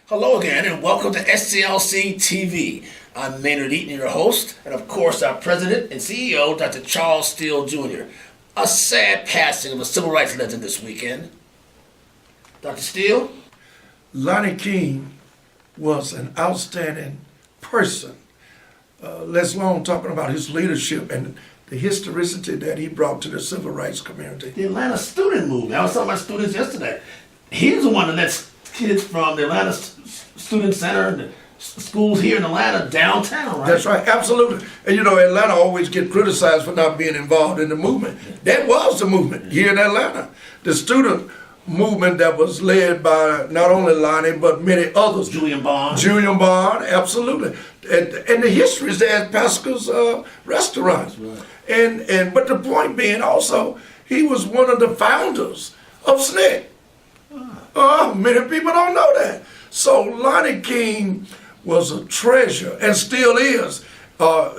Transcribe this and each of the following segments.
Hello again and welcome to SCLC TV. I'm Maynard Eaton, your host, and of course our President and CEO, Dr. Charles Steele Jr. A sad passing of a civil rights legend this weekend. Dr. Steele? Lonnie King was an outstanding person. Let's alone talking about his leadership and the historicity that he brought to the civil rights community. The Atlanta student movement. I was talking about students yesterday. He's the one that lets kids from the Atlanta Student Center and the schools here in Atlanta downtown, right? That's right, absolutely. And you know, Atlanta always get criticized for not being involved in the movement. That was the movement here in Atlanta. The student movement that was led by not only Lonnie, but many others. Julian Bond. Julian Bond, absolutely. And the history is there at Pascal's restaurant. Right. But the point being also, he was one of the founders of SNCC. Many people don't know that. So Lonnie King was a treasure and still is,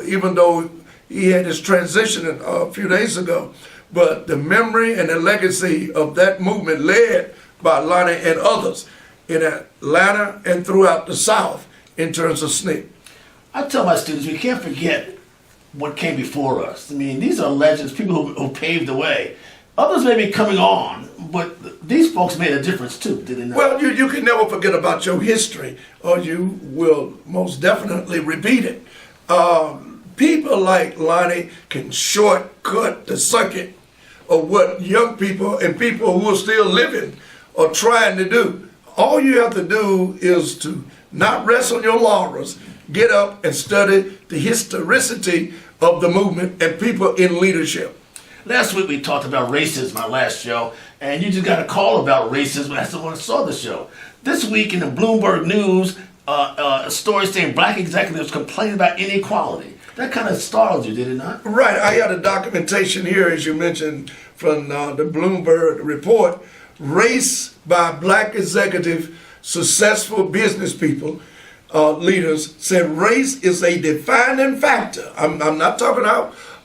even though he had his transition a few days ago. But the memory and the legacy of that movement led by Lonnie and others in Atlanta and throughout the South in terms of SNCC. I tell my students, we can't forget what came before us. I mean, these are legends, people who paved the way. Others may be coming on, but these folks made a difference too, did they not? Well, you can never forget about your history, or you will most definitely repeat it. People like Lonnie can shortcut the circuit of what young people and people who are still living are trying to do. All you have to do is to not rest on your laurels, get up and study the historicity of the movement and people in leadership. Last week we talked about racism, our last show, and you just got a call about racism. That's the one that saw the show. This week in the Bloomberg News, a story saying black executives complain about inequality. That kind of startled you, did it not? Right. I had a documentation here, as you mentioned, from the Bloomberg report. Race by black executive, successful business people, leaders, said race is a defining factor. I'm not talking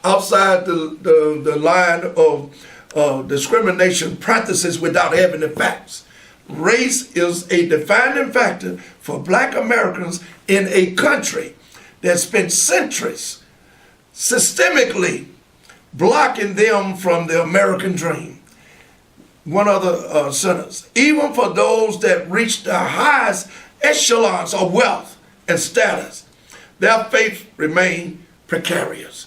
outside the line of discrimination practices without having the facts. Race is a defining factor for black Americans in a country that spent centuries systemically blocking them from the American dream. One other sentence. Even for those that reach the highest echelons of wealth and status, their faith remain precarious.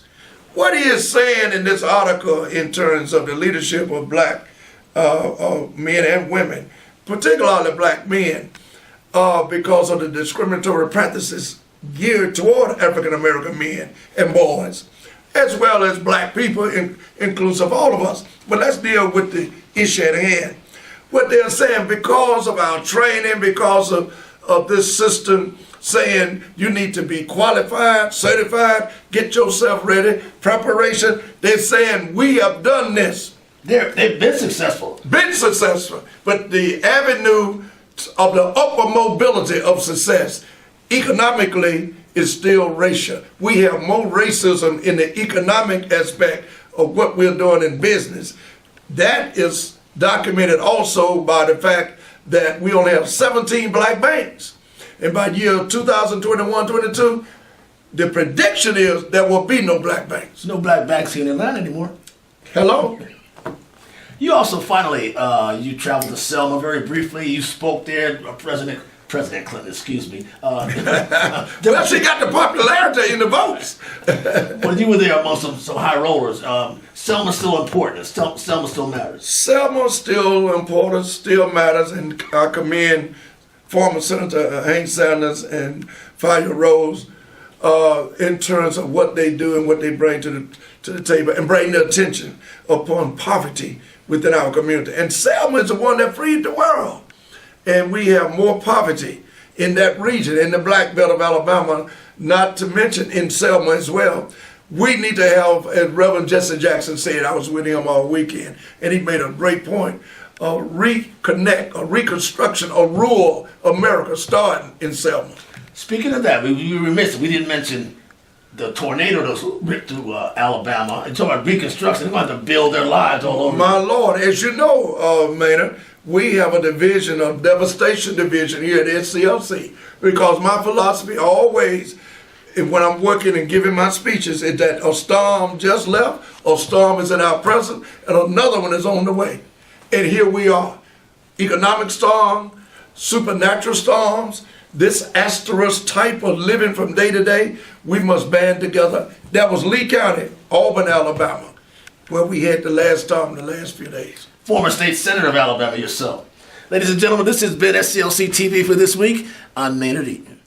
What he is saying in this article in terms of the leadership of black men and women, particularly black men, because of the discriminatory practices geared toward African American men and boys, as well as black people, inclusive of all of us. But let's deal with the issue at hand. What they're saying, because of our training, because of this system, saying you need to be qualified, certified, get yourself ready, preparation. They're saying we have done this. They've been successful. Been successful. But the avenue of the upper mobility of success economically is still racial. We have more racism in the economic aspect of what we're doing in business. That is documented also by the fact that we only have 17 black banks. And by year 2021-22, the prediction is there will be no black banks. No black banks here in Atlanta anymore. Hello? You also finally, you traveled to Selma very briefly. You spoke there, President Clinton, excuse me. Well, she got the popularity in the votes. When you were there amongst some high rollers, Selma's still important. Selma still matters. Selma still important, still matters, and I commend former Senator Hank Sanders and Fayette Rose in terms of what they do and what they bring to the table and bring the attention upon poverty within our community. And Selma is the one that freed the world. And we have more poverty in that region, in the Black Belt of Alabama, not to mention in Selma as well. We need to have, as Reverend Jesse Jackson said, I was with him all weekend, and he made a great point, reconnect, a reconstruction of rural America starting in Selma. Speaking of that, we were remiss. We didn't mention the tornado that ripped through Alabama. And talking about reconstruction, they're going to have to build their lives all over. My Lord, as you know, Maynard, we have a division, a devastation division here at SCLC, because my philosophy always, when I'm working and giving my speeches, is that a storm just left, a storm is in our present, and another one is on the way. And here we are. Economic storm, supernatural storms, this asterisk type of living from day to day, we must band together. That was Lee County, Auburn, Alabama, where we had the last storm the last few days. Former state senator of Alabama yourself. Ladies and gentlemen, this has been SCLC TV for this week. I'm Maynard Eaton.